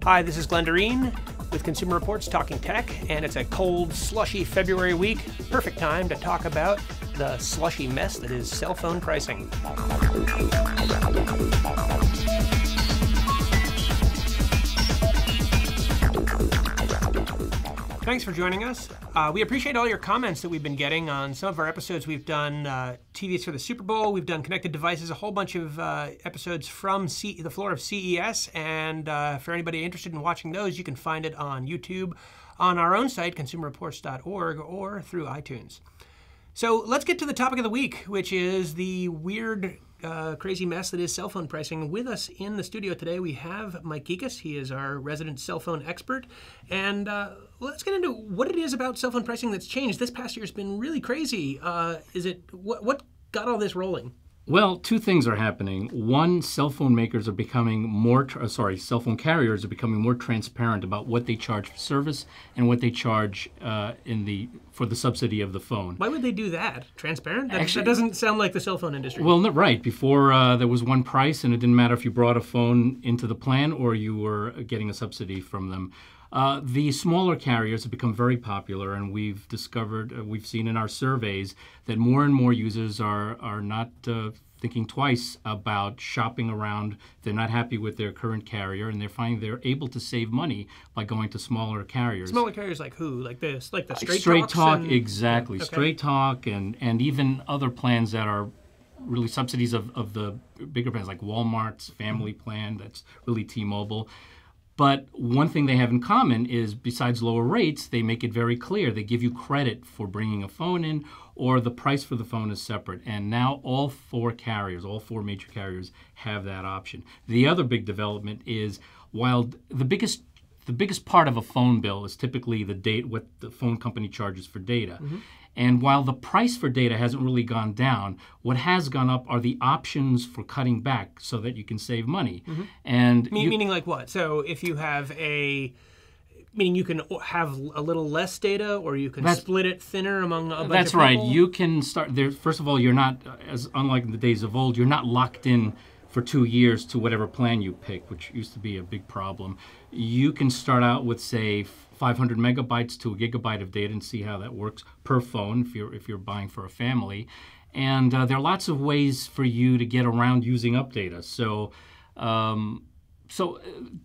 Hi, this is Glenn Derene with Consumer Reports Talking Tech, and it's a cold, slushy February week. Perfect time to talk about the slushy mess that is cell phone pricing. Thanks for joining us. We appreciate all your comments that we've been getting on some of our episodes. We've done TVs for the Super Bowl, we've done connected devices, a whole bunch of episodes from the floor of CES, and for anybody interested in watching those, you can find it on YouTube, on our own site, consumerreports.org, or through iTunes. So let's get to the topic of the week, which is the weird, crazy mess that is cell phone pricing. With us in the studio today, we have Mike Gikas. He is our resident cell phone expert. And let's get into what it is about cell phone pricing that's changed. This past year has been really crazy. What got all this rolling? Well, two things are happening. One, cell phone makers are becoming cell phone carriers are becoming more transparent about what they charge for service and what they charge for the subsidy of the phone. Why would they do that? Transparent? That doesn't sound like the cell phone industry. Well, right. Before, there was one price, and it didn't matter if you brought a phone into the plan or you were getting a subsidy from them. The smaller carriers have become very popular, and we've seen in our surveys that more and more users are not thinking twice about shopping around. They're not happy with their current carrier, and they're finding they're able to save money by going to smaller carriers. Smaller carriers like who? Like this? Like the Straight Talk, exactly. Okay. Straight Talk and even other plans that are really subsidies of the bigger plans, like Walmart's family plan, that's really T-Mobile. But one thing they have in common is, besides lower rates, they make it very clear. They give you credit for bringing a phone in, or the price for the phone is separate. And now all four major carriers have that option. The other big development is, while the biggest part of a phone bill is typically what the phone company charges for data. Mm-hmm. And while the price for data hasn't really gone down, what has gone up are the options for cutting back so that you can save money. Mm-hmm. And meaning like what? So if you have meaning you can have a little less data, or you can split it thinner among a bunch of people? That's right. You can start there. First of all, you're not, as unlike in the days of old, you're not locked in for 2 years to whatever plan you pick, which used to be a big problem. You can start out with, say, 500 megabytes to a gigabyte of data and see how that works per phone if you're buying for a family. And there are lots of ways for you to get around using up data. So to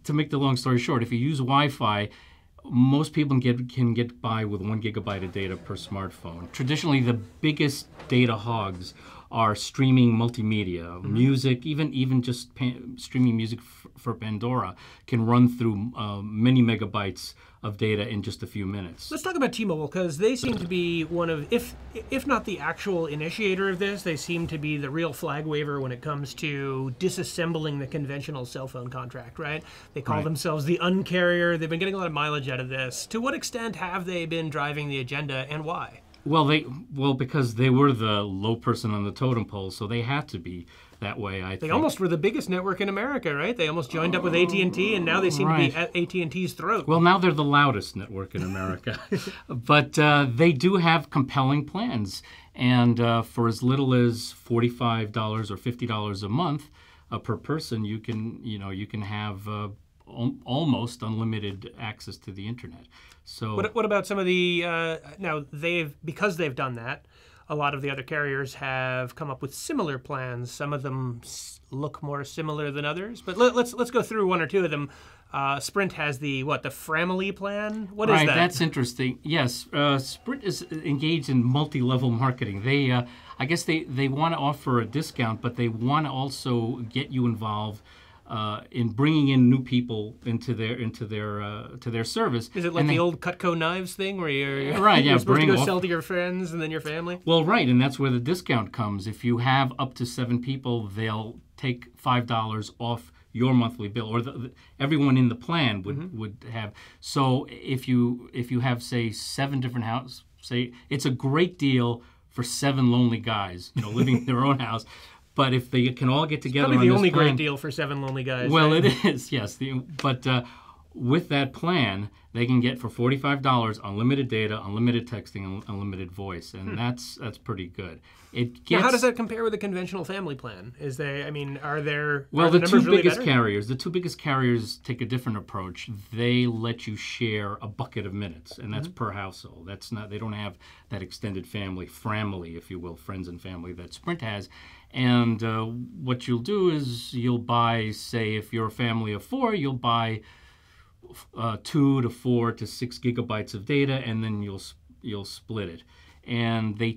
make the long story short, if you use Wi-Fi, most people can get by with 1 gigabyte of data per smartphone. Traditionally, the biggest data hogs are streaming multimedia, mm-hmm. music, even just streaming music for Pandora can run through many megabytes of data in just a few minutes. Let's talk about T-Mobile, because they seem to be one of, if not the actual initiator of this, they seem to be the real flag waver when it comes to disassembling the conventional cell phone contract, right? They call themselves the Un-carrier. They've been getting a lot of mileage out of this. To what extent have they been driving the agenda, and why? Well, because they were the low person on the totem pole, so they had to be that way, I think. They almost were the biggest network in America, right? They almost joined up with AT&T, and now they seem to be at AT&T's throat. Well, now they're the loudest network in America. But they do have compelling plans. And for as little as $45 or $50 a month per person, you can have almost unlimited access to the internet. So what about some of the now because they've done that, a lot of the other carriers have come up with similar plans. Some of them look more similar than others, but let's go through one or two of them. Sprint has the Framily plan. What is that? Right, that's interesting. Yes, Sprint is engaged in multi-level marketing. They I guess they want to offer a discount, but they want to also get you involved in bringing in new people into their service. Is it like the old Cutco knives thing, where you're supposed to go sell to your friends and then your family? Well, right, and that's where the discount comes. If you have up to 7 people, they'll take $5 off your monthly bill, or everyone in the plan would have. So if you have, say, 7 different houses, say it's a great deal for 7 lonely guys, living in their own house. But if they can all get together, it's probably the only great deal for 7 lonely guys. Well, right? It is, yes. with that plan, they can get for $45 unlimited data, unlimited texting, and unlimited voice, and that's pretty good. It gets, now, how does that compare with a conventional family plan? Is there, I mean, are there well, are the the two numbers biggest really better? carriers, the two biggest carriers take a different approach. They let you share a bucket of minutes, and that's per household. That's not, they don't have that extended family, if you will, friends and family that Sprint has. And what you'll do is you'll buy, say, if you're a family of 4, you'll buy 2 to 4 to 6 gigabytes of data, and then you'll split it. And they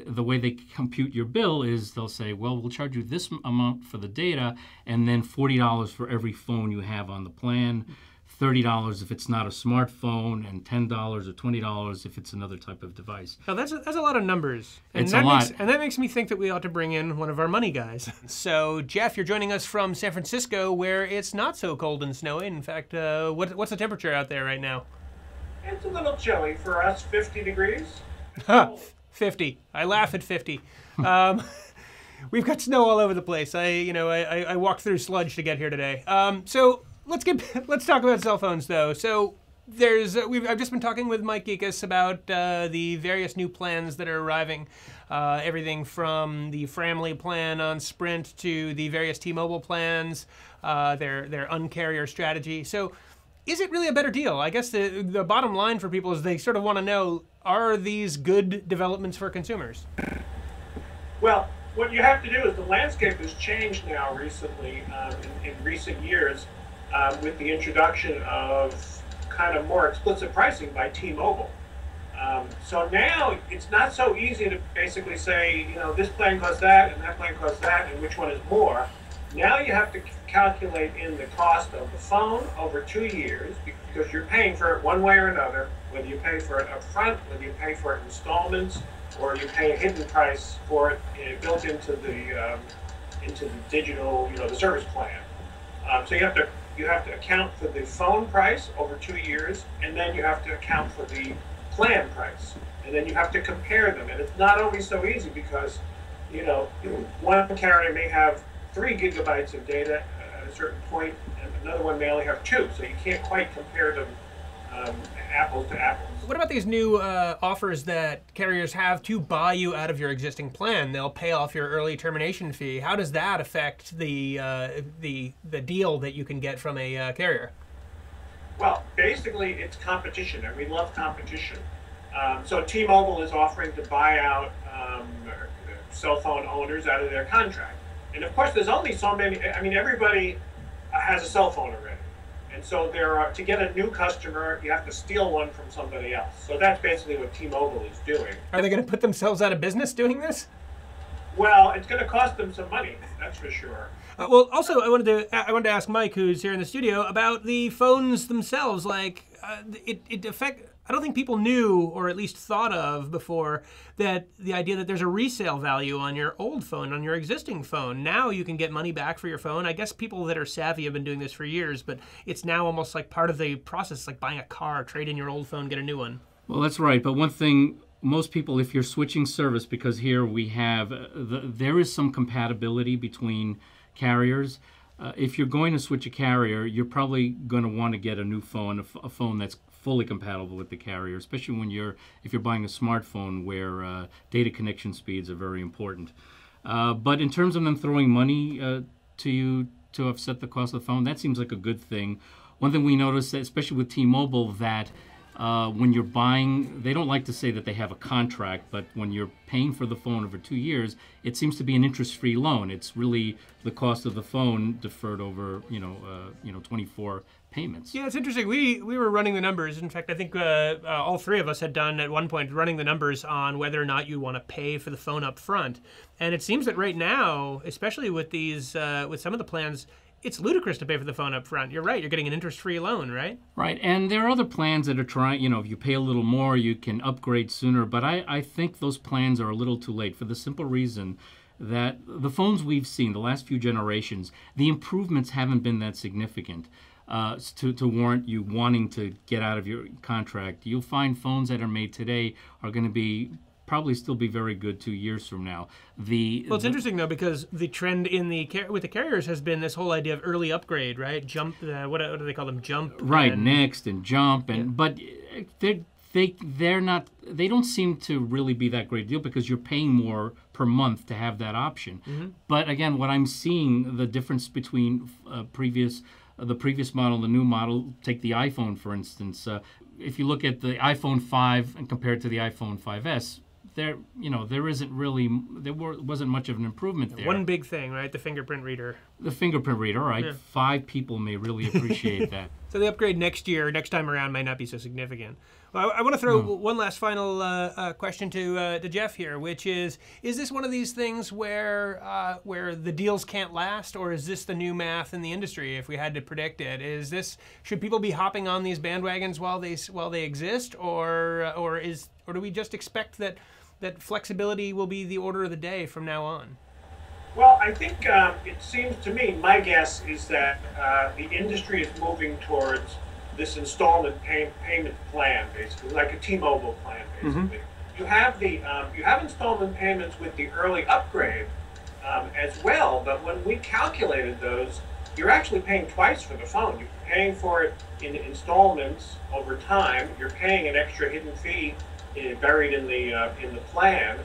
the way they compute your bill is they'll say, well, we'll charge you this amount for the data, and then $40 for every phone you have on the plan, $30 if it's not a smartphone, and $10 or $20 if it's another type of device. Now, that's a lot of numbers. And It's a lot. And that makes me think that we ought to bring in one of our money guys. So, Jeff, you're joining us from San Francisco, where it's not so cold and snowy. In fact, what's the temperature out there right now? It's a little chilly for us, 50 degrees. 50. I laugh at 50. We've got snow all over the place. I walked through sludge to get here today. So let's talk about cell phones, though. So I've just been talking with Mike Gikas about the various new plans that are arriving. Everything from the family plan on Sprint to the various T-Mobile plans, their uncarrier strategy. So is it really a better deal? I guess the bottom line for people is they sort of want to know, are these good developments for consumers? Well, what you have to do is the landscape has changed now recently, in recent years, with the introduction of kind of more explicit pricing by T-Mobile. So now it's not so easy to basically say, this plan costs that and that plan costs that and which one is more. Now you have to calculate in the cost of the phone over 2 years, because you're paying for it one way or another, whether you pay for it up front, whether you pay for it in installments, or you pay a hidden price for it built into the digital, the service plan. So you have to account for the phone price over 2 years, and then you have to account for the plan price, and then you have to compare them. And it's not always so easy because, one carrier may have 3 gigabytes of data at a certain point, and another one may only have 2, so you can't quite compare them apples to apples. What about these new offers that carriers have to buy you out of your existing plan? They'll pay off your early termination fee. How does that affect the deal that you can get from a carrier? Well, basically, it's competition, and we love competition. So T-Mobile is offering to buy out cell phone owners out of their contract. And of course, there's only so many. I mean, everybody has a cell phone already. And so to get a new customer, you have to steal one from somebody else. So that's basically what T-Mobile is doing. Are they going to put themselves out of business doing this? Well, it's going to cost them some money, that's for sure. Well, also, I wanted to ask Mike, who's here in the studio, about the phones themselves. Like, I don't think people knew, or at least thought of before, that the idea that there's a resale value on your old phone, on your existing phone. Now you can get money back for your phone. I guess people that are savvy have been doing this for years, but it's now almost like part of the process, like buying a car, trade in your old phone, get a new one. Well, that's right. But one thing, most people, if you're switching service, because here we have, there is some compatibility between carriers. If you're going to switch a carrier, you're probably going to want to get a new phone, a phone that's fully compatible with the carrier, especially if you're buying a smartphone where data connection speeds are very important. But in terms of them throwing money to you to offset the cost of the phone, that seems like a good thing. One thing we noticed, especially with T-Mobile, that when you're buying, they don't like to say that they have a contract, but when you're paying for the phone over 2 years, it seems to be an interest-free loan. It's really the cost of the phone deferred over, 24 payments. Yeah, it's interesting. We were running the numbers. In fact, I think all three of us had done at one point running the numbers on whether or not you want to pay for the phone up front. And it seems that right now, especially with these, with some of the plans, it's ludicrous to pay for the phone up front. You're right. You're getting an interest-free loan, right? Right. And there are other plans that are trying, if you pay a little more, you can upgrade sooner. But I think those plans are a little too late for the simple reason that the phones we've seen, the last few generations, the improvements haven't been that significant to warrant you wanting to get out of your contract. You'll find phones that are made today are going to be probably still be very good 2 years from now. Well, it's interesting though, because the trend in with the carriers has been this whole idea of early upgrade, right? Jump, what do they call them? Jump. Right, next and jump, and but they're not. They don't seem to really be that great deal because you're paying more per month to have that option. Mm-hmm. But again, what I'm seeing, the difference between the previous model and the new model, take the iPhone for instance. If you look at the iPhone 5 and compare it to the iPhone 5S, there wasn't much of an improvement there. One big thing, right? The fingerprint reader. The fingerprint reader, right? Yeah. 5 people may really appreciate that. So the upgrade next time around might not be so significant. Well, I want to throw one last final question to Jeff here, which is this one of these things where the deals can't last, or is this the new math in the industry? If we had to predict it, should people be hopping on these bandwagons while they exist, or do we just expect that flexibility will be the order of the day from now on? Well, I think it seems to me, my guess is that the industry is moving towards this installment payment plan, basically, like a T-Mobile plan, basically. Mm-hmm. You have installment payments with the early upgrade as well, but when we calculated those, you're actually paying twice for the phone. You're paying for it in installments over time. You're paying an extra hidden fee buried in the plan,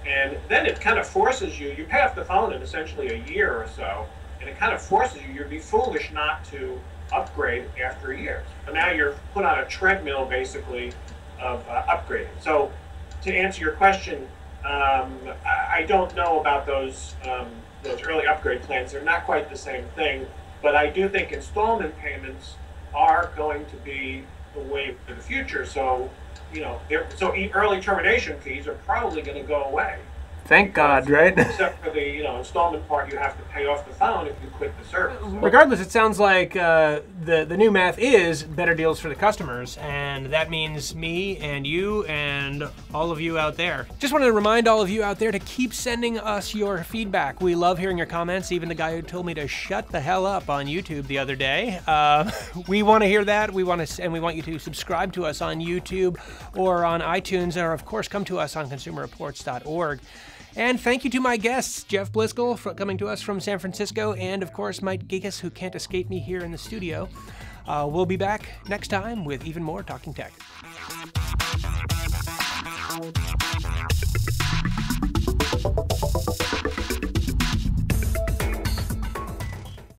and then it kind of forces you pay off the phone in essentially a year or so, and it kind of forces you'd be foolish not to upgrade after a year. So now you're put on a treadmill basically of upgrading. So to answer your question, I don't know about those early upgrade plans. They're not quite the same thing, but I do think installment payments are going to be the way for the future. So early termination fees are probably going to go away. Thank God, right? Except for the installment part, you have to pay off the phone if you quit the service. Regardless, it sounds like the new math is better deals for the customers, and that means me and you and all of you out there. Just wanted to remind all of you out there to keep sending us your feedback. We love hearing your comments. Even the guy who told me to shut the hell up on YouTube the other day. We want to hear that. We want you to subscribe to us on YouTube or on iTunes, or of course come to us on consumerreports.org. And thank you to my guests, Jeff Blyskal, for coming to us from San Francisco, and of course Mike Gikas, who can't escape me here in the studio. We'll be back next time with even more Talking Tech.